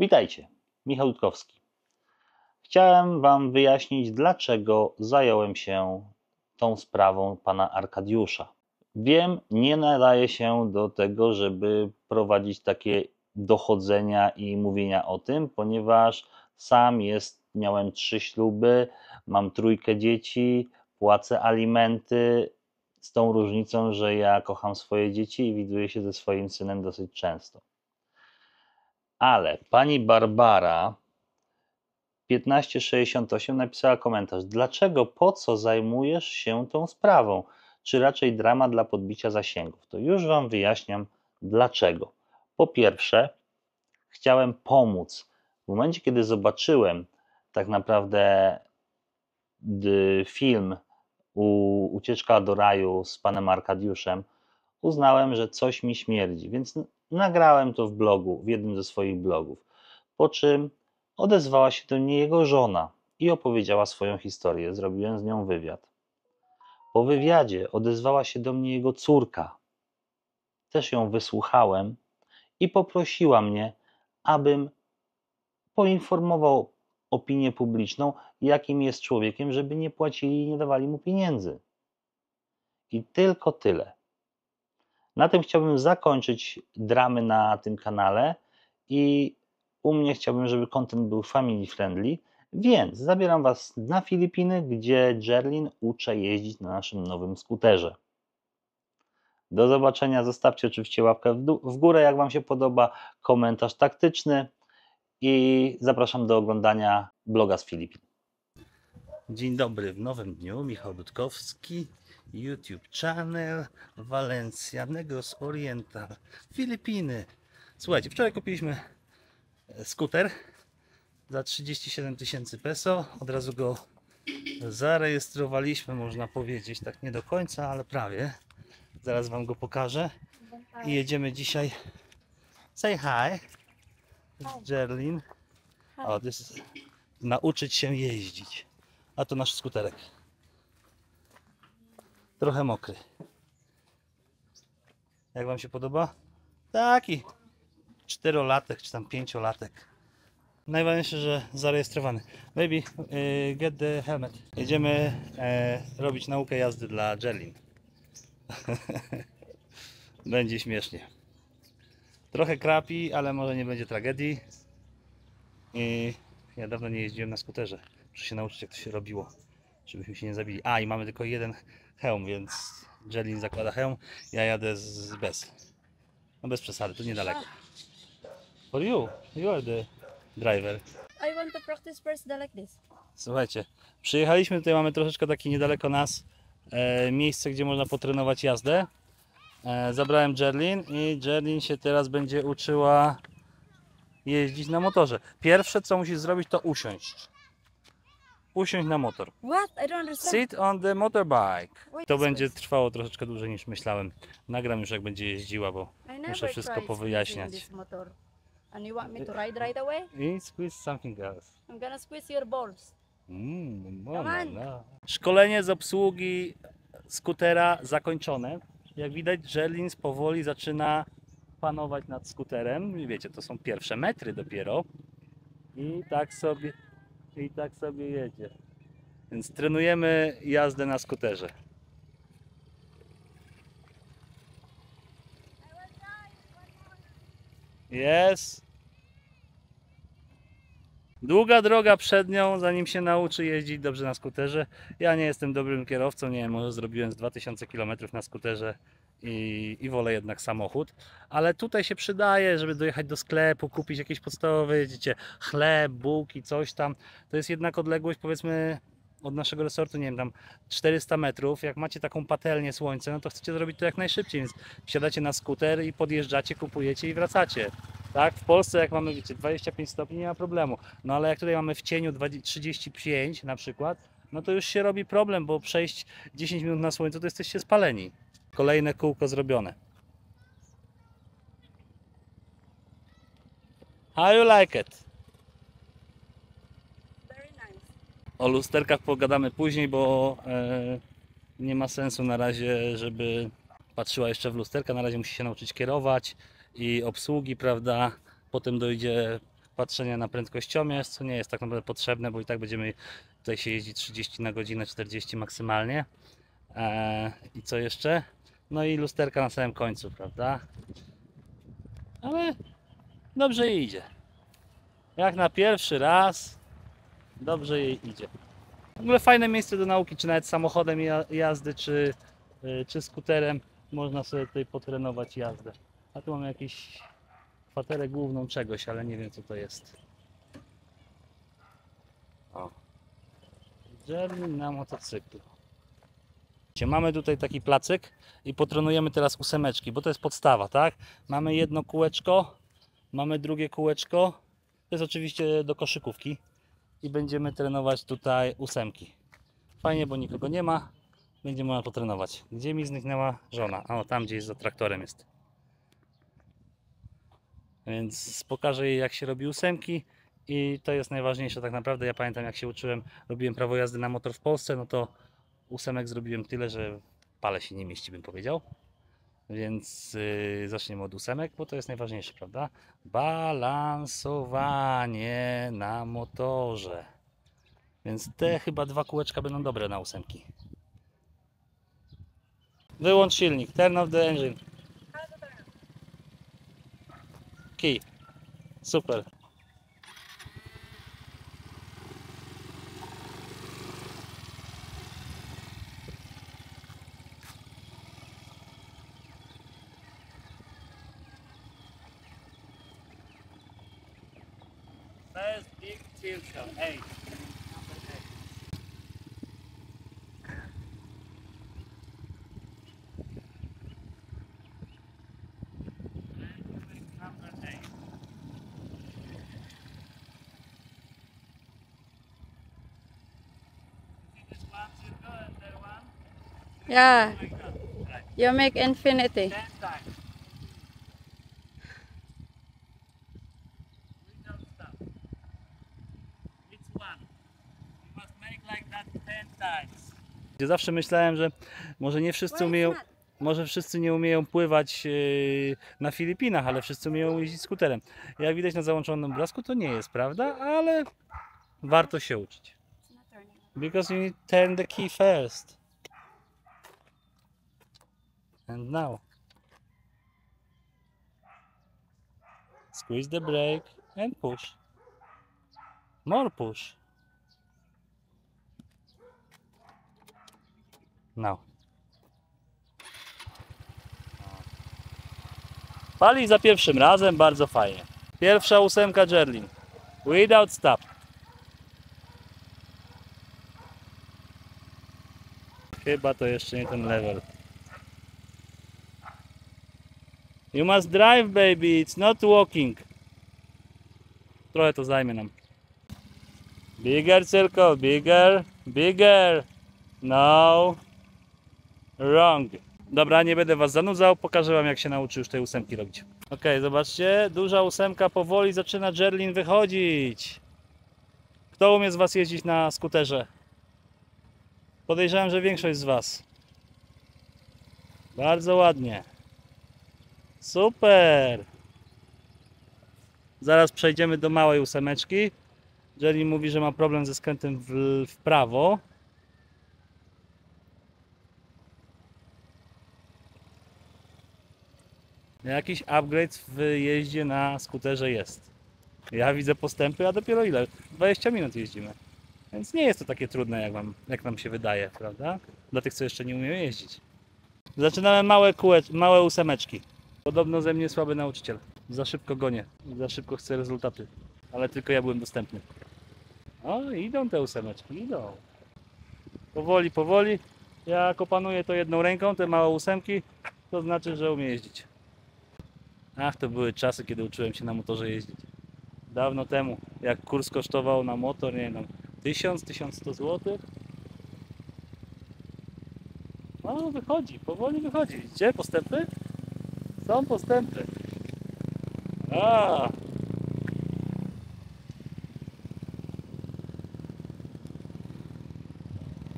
Witajcie, Michał Rutkowski. Chciałem Wam wyjaśnić, dlaczego zająłem się tą sprawą pana Arkadiusza. Wiem, nie nadaje się do tego, żeby prowadzić takie dochodzenia i mówienia o tym, ponieważ miałem 3 śluby, mam 3 dzieci, płacę alimenty, z tą różnicą, że ja kocham swoje dzieci i widuję się ze swoim synem dosyć często. Ale pani Barbara 1568 napisała komentarz: dlaczego, po co zajmujesz się tą sprawą? Czy raczej drama dla podbicia zasięgów? To już Wam wyjaśniam dlaczego. Po pierwsze, chciałem pomóc. W momencie, kiedy zobaczyłem tak naprawdę film Ucieczka do raju z panem Arkadiuszem, uznałem, że coś mi śmierdzi, więc nagrałem to w blogu, w jednym ze swoich blogów. Po czym odezwała się do mnie jego żona i opowiedziała swoją historię. Zrobiłem z nią wywiad. Po wywiadzie odezwała się do mnie jego córka. Też ją wysłuchałem i poprosiła mnie, abym poinformował opinię publiczną, jakim jest człowiekiem, żeby nie płacili i nie dawali mu pieniędzy. I tylko tyle. Na tym chciałbym zakończyć dramy na tym kanale i u mnie chciałbym, żeby content był family friendly, więc zabieram Was na Filipiny, gdzie Jerlin uczę jeździć na naszym nowym skuterze. Do zobaczenia, zostawcie oczywiście łapkę w górę, jak Wam się podoba, komentarz taktyczny i zapraszam do oglądania bloga z Filipin. Dzień dobry w nowym dniu, Michał Rutkowski, YouTube channel Valencia Negros Oriental, Filipiny. Słuchajcie, wczoraj kupiliśmy skuter za 37 000 peso. Od razu go zarejestrowaliśmy, można powiedzieć, tak nie do końca, ale prawie. Zaraz Wam go pokażę. I jedziemy dzisiaj. Say hi, Jerlin. O, nauczyć się jeździć. A to nasz skuterek. Trochę mokry. Jak Wam się podoba? Taki 4-latek czy tam 5-latek. Najważniejsze, że zarejestrowany. Baby, get the helmet. Jedziemy robić naukę jazdy dla Jerlin. Będzie śmiesznie. Trochę krapi, ale może nie będzie tragedii. I ja dawno nie jeździłem na skuterze. Muszę się nauczyć, jak to się robiło, żebyśmy się nie zabili. A, i mamy tylko jeden hełm, więc Jerlin zakłada hełm, ja jadę bez. No bez przesady, tu niedaleko. For you, you are the driver. I want to practice first like this. Słuchajcie, przyjechaliśmy, tutaj mamy troszeczkę takie niedaleko nas miejsce, gdzie można potrenować jazdę. Zabrałem Jerlin i Jerlin się teraz będzie uczyła jeździć na motorze. Pierwsze, co musisz zrobić, to usiąść. Usiąść na motor. What? I don't understand. Sit on the motorbike. Wait, To będzie trwało troszeczkę dłużej niż myślałem. Nagram już, jak będzie jeździła, bo I never muszę wszystko tried powyjaśniać. squeezing this motor. And you want me to ride right away? I squeeze something else. I'm gonna squeeze your balls. Come on. Szkolenie z obsługi skutera zakończone. Jak widać, Jerlin powoli zaczyna panować nad skuterem. Wiecie, to są pierwsze metry dopiero. I tak sobie jedzie. Więc trenujemy jazdę na skuterze. Jest. Długa droga przed nią, zanim się nauczy jeździć dobrze na skuterze. Ja nie jestem dobrym kierowcą, nie wiem, może zrobiłem z 2000 km na skuterze i wolę jednak samochód. Ale tutaj się przydaje, żeby dojechać do sklepu, kupić jakieś podstawowe, wiecie, chleb, bułki, coś tam. To jest jednak odległość, powiedzmy, od naszego resortu, nie wiem, tam 400 metrów. Jak macie taką patelnię słońce, no to chcecie zrobić to jak najszybciej, więc wsiadacie na skuter i podjeżdżacie, kupujecie i wracacie. Tak? W Polsce, jak mamy, wiecie, 25 stopni, nie ma problemu. No ale jak tutaj mamy w cieniu 35 na przykład, no to już się robi problem, bo przejść 10 minut na słońcu, to jesteście spaleni. Kolejne kółko zrobione. How you like it? Very nice. O lusterkach pogadamy później, bo nie ma sensu na razie, żeby patrzyła jeszcze w lusterka. Na razie musi się nauczyć kierować i obsługi, prawda? Potem dojdzie patrzenia na prędkościomierz, co nie jest tak naprawdę potrzebne, bo i tak będziemy tutaj się jeździć 30 na godzinę, 40 maksymalnie. I co jeszcze? No i lusterka na samym końcu, prawda? Ale dobrze jej idzie. Jak na pierwszy raz dobrze jej idzie. W ogóle fajne miejsce do nauki, czy nawet samochodem jazdy, czy skuterem. Można sobie tutaj potrenować jazdę. A tu mamy jakąś kwaterę główną czegoś, ale nie wiem co to jest. O. Journey na motocyklu. Mamy tutaj taki placyk i potrenujemy teraz ósemeczki, bo to jest podstawa, tak? Mamy jedno kółeczko, mamy drugie kółeczko. To jest oczywiście do koszykówki i będziemy trenować tutaj ósemki. Fajnie, bo nikogo nie ma. Będzie można potrenować. Gdzie mi zniknęła żona? O, tam gdzieś za traktorem jest. Więc pokażę jej, jak się robi ósemki i to jest najważniejsze tak naprawdę. Ja pamiętam, jak się uczyłem, robiłem prawo jazdy na motor w Polsce, no to ósemek zrobiłem tyle, że pale się nie mieści, bym powiedział. Więc zaczniemy od ósemek, bo to jest najważniejsze, prawda? Balansowanie na motorze. Więc te chyba dwa kółeczka będą dobre na ósemki. Wyłącz silnik. Turn off the engine. Key. Super. First big tilt shot. 8. Yeah. You make infinity. 10 times. Without stop. It's one. You must make like that 10 times. Zawsze myślałem, że może nie wszyscy umieją, może wszyscy nie umieją pływać na Filipinach, ale wszyscy umieją jeździć skuterem. Jak widać na załączonym obrazku, to nie jest prawda, ale warto się uczyć. Because you need to turn the key first. And now squeeze the brake and push. More push. Now. Pali za pierwszym razem, bardzo fajnie. Pierwsza ósemka Jerlin. Without stop. Chyba to jeszcze nie ten level. You must drive, baby, it's not walking. Trochę to zajmie nam. Bigger circle, bigger, bigger. No. Wrong. Dobra, nie będę was zanudzał, pokażę wam, jak się nauczy już tej ósemki robić. Ok, zobaczcie, duża ósemka powoli zaczyna Jerlin wychodzić. Kto umie z was jeździć na skuterze? Podejrzewam, że większość z was. Bardzo ładnie. Super! Zaraz przejdziemy do małej ósemeczki. Jerlin mówi, że ma problem ze skrętem w prawo. Jakiś upgrade w jeździe na skuterze jest. Ja widzę postępy, a dopiero ile? 20 minut jeździmy. Więc nie jest to takie trudne, jak nam się wydaje, prawda? Dla tych, co jeszcze nie umieją jeździć. Zaczynamy małe ósemeczki. Podobno ze mnie słaby nauczyciel. Za szybko gonię, za szybko chcę rezultaty. Ale tylko ja byłem dostępny. O, idą te ósemeczki, idą. Powoli, powoli. Jak opanuję to jedną ręką, te małe ósemki, to znaczy, że umiem jeździć. Ach, to były czasy, kiedy uczyłem się na motorze jeździć. Dawno temu, jak kurs kosztował na motor, nie wiem, 1000-1100 zł. No, wychodzi, powoli wychodzi. Widzicie postępy? Są postępy. A.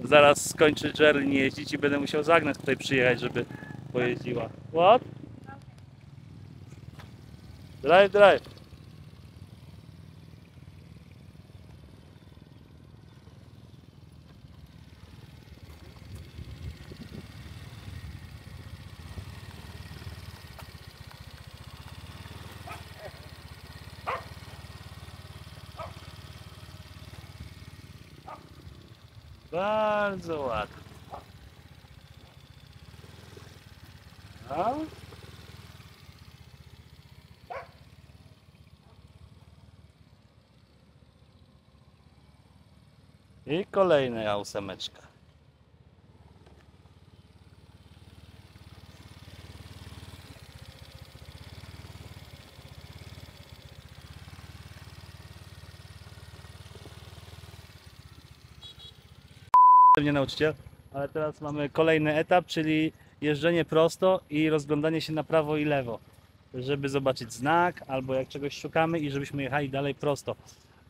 Zaraz skończy Jerlin jeździć i będę musiał zagnać tutaj przyjechać, żeby pojeździła. What? Drive, drive. Bardzo ładnie. No. I kolejna ósemeczka. Mnie nauczyciel, ale teraz mamy kolejny etap, czyli jeżdżenie prosto i rozglądanie się na prawo i lewo, żeby zobaczyć znak albo jak czegoś szukamy i żebyśmy jechali dalej prosto.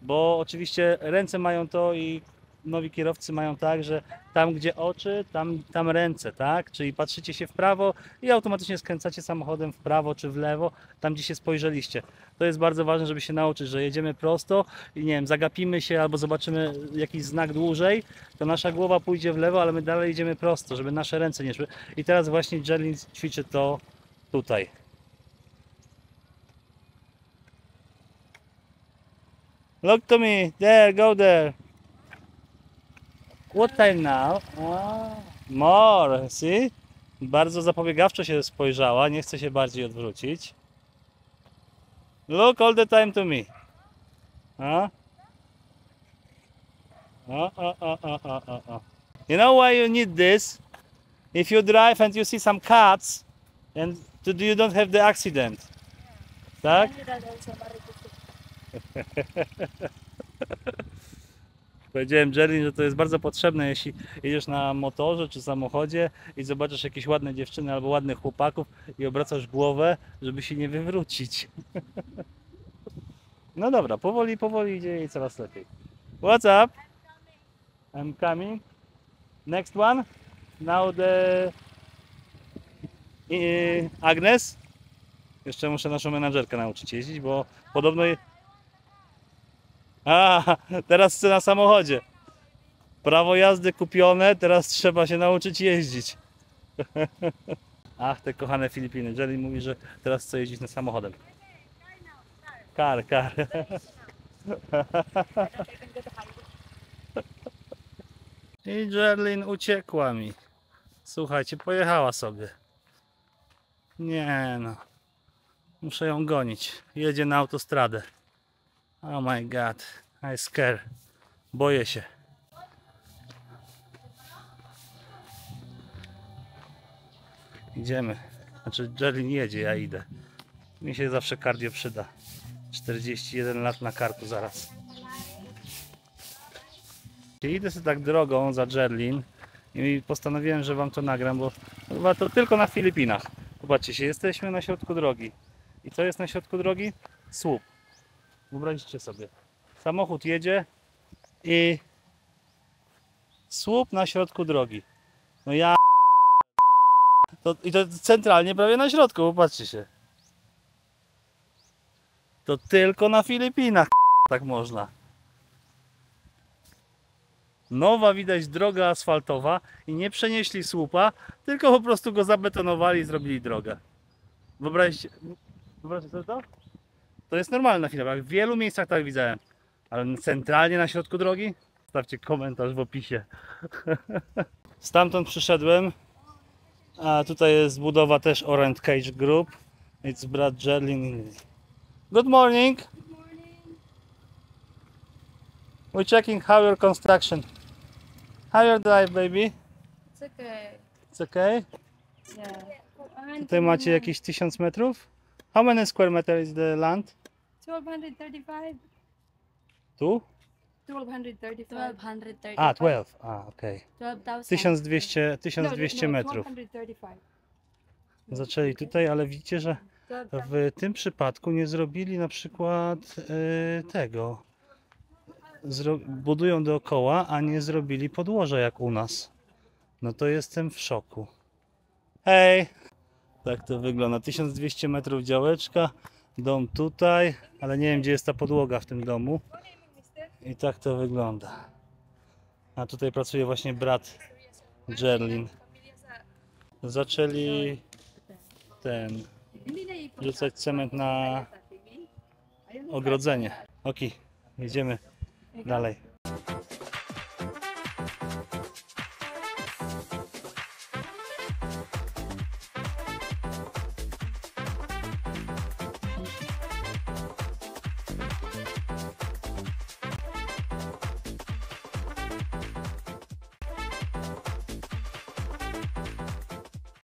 Bo oczywiście ręce mają to i nowi kierowcy mają tak, że tam gdzie oczy, tam ręce, tak? Czyli patrzycie się w prawo i automatycznie skręcacie samochodem w prawo czy w lewo, tam gdzie się spojrzeliście. To jest bardzo ważne, żeby się nauczyć, że jedziemy prosto i nie wiem, zagapimy się albo zobaczymy jakiś znak dłużej, to nasza głowa pójdzie w lewo, ale my dalej idziemy prosto, żeby nasze ręce nie szły. I teraz właśnie Jerlin ćwiczy to tutaj. Look to me, there, go there. What time now? More, see? Bardzo zapobiegawczo się spojrzała, nie chce się bardziej odwrócić. Look all the time to me. You know why you need this? If you drive and you see some cats, and you don't have the accident. Tak? Powiedziałem Jerlin, że to jest bardzo potrzebne, jeśli jedziesz na motorze czy samochodzie i zobaczysz jakieś ładne dziewczyny albo ładnych chłopaków i obracasz głowę, żeby się nie wywrócić. No dobra, powoli idzie jej coraz lepiej. What's up? I'm coming. Next one. Now the Agnes. Jeszcze muszę naszą menadżerkę nauczyć jeździć, bo podobno... Teraz chcę na samochodzie. Prawo jazdy kupione, teraz trzeba się nauczyć jeździć. Ach, te kochane Filipiny. Jerry mówi, że teraz chce jeździć na samochodem. Kar. I Jerlin uciekła mi. Słuchajcie, pojechała sobie. Nie no. Muszę ją gonić. Jedzie na autostradę. Oh my god, I scare. Boję się. Idziemy. Znaczy Jerlin jedzie, ja idę. Mi się zawsze cardio przyda. 41 lat na karku zaraz. Idę sobie tak drogą za Jerlin i postanowiłem, że wam to nagram, bo chyba to tylko na Filipinach. Zobaczcie się, jesteśmy na środku drogi. I co jest na środku drogi? Słup. Wyobraźcie sobie. Samochód jedzie i słup na środku drogi. No ja... I to centralnie prawie na środku, popatrzcie się. To tylko na Filipinach tak można. Nowa widać droga asfaltowa i nie przenieśli słupa, tylko po prostu go zabetonowali i zrobili drogę. Wyobraźcie sobie to? To jest normalne na Filipinach. W wielu miejscach tak widziałem. Ale centralnie na środku drogi? Zostawcie komentarz w opisie. Stamtąd przyszedłem. A tutaj jest budowa też Orange Cage Group. It's brat Jerlin. Good morning. Good morning. We're checking how your construction. How your drive, baby? It's okay. It's okay? Yeah. Tutaj macie jakieś 1000 metrów? How many square meters is the land? 1235. Tu? 1235. 1235. A, 12. A, okej. 12,000. 1200 metrów. 1235. Zaczęli tutaj, ale widzicie, że w tym przypadku nie zrobili na przykład tego. Budują dookoła, a nie zrobili podłoża jak u nas. No to jestem w szoku. Hej! Tak to wygląda. 1200 metrów działeczka. Dom tutaj, ale nie wiem gdzie jest ta podłoga w tym domu. I tak to wygląda. A tutaj pracuje właśnie brat Jerlin. Zaczęli rzucać cement na ogrodzenie. Ok, jedziemy dalej.